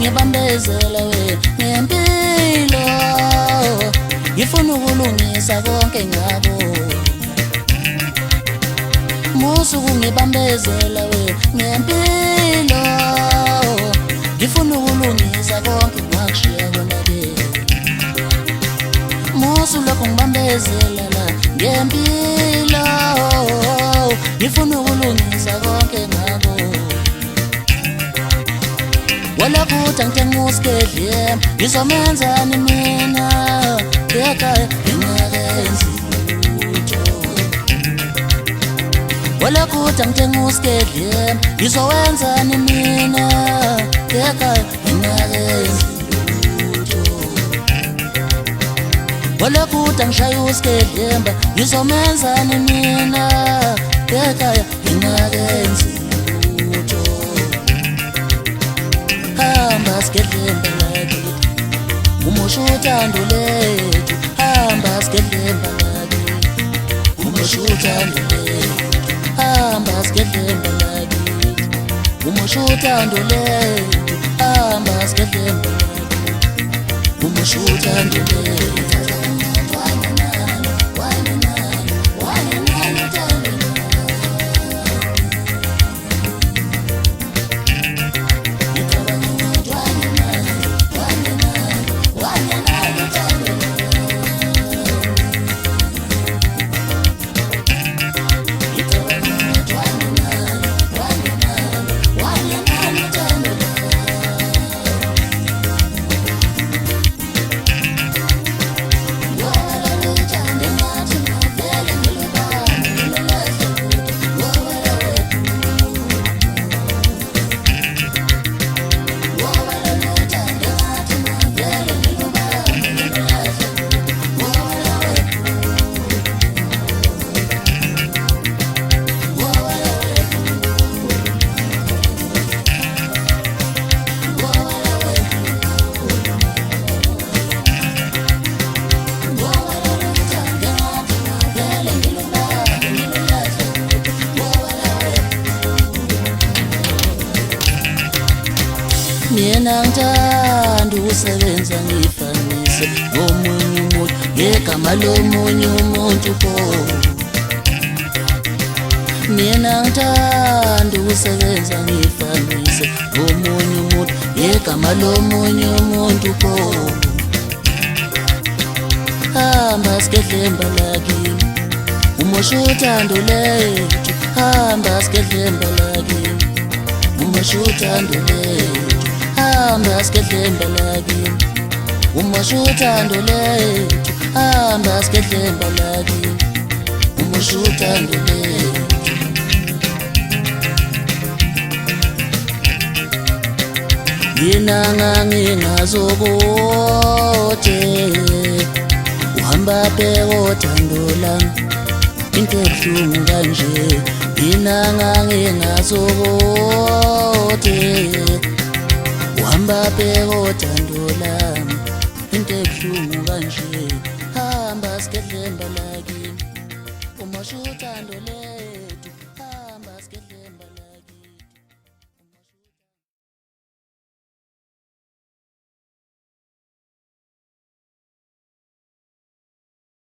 Ngibambezela we ngempilo ngifuna ukulungisa konke ngako musuku ngibambezela we ngempilo ngifuna ukulungisa konke ngakushiya kona ke musu lokho ngibambezela la ngempilo ngifuna ukulungisa konke ngako wala kuta ngithengusikedle ngizomenzani mina ekhaya ngingakenzi lutho wala kuta ngithengusikedle ngizowenzani mina ekhaya ngingakenzi lutho wala kuta ngishaya usikedlemba ngizomenzani mina ekhaya ngingakenzi hamba skedlemba lakithi umusho uthando lethu hamba skedlemba lakithi umusho uthando lethu hamba skedlemba lakithi umusho uthando lethu hamba skedlemba lakithi umusho uthando lethu mina ngithanda ukusebenza ngifanise ngomunye umuntu ngegama lomunye umuntu pho mina ngithanda ukusebenza ngifanise ngomunye umuntu ngegama lomunye umuntu pho hamba skedlemba lakini umosho uthando lethu hamba skedlemba lakini umosho uthando lethu hamba skedlemba lakini umusho uthando lethu hamba skedlemba lakini umusho uthando lethu yina ngingazokude uhamba pheko uthando lami into ebuhlungu kanje yina ngingazokude uhamba pheko uthando lami into ebuhlungu kanje hamba skedlemba lakini umusho uthando lethu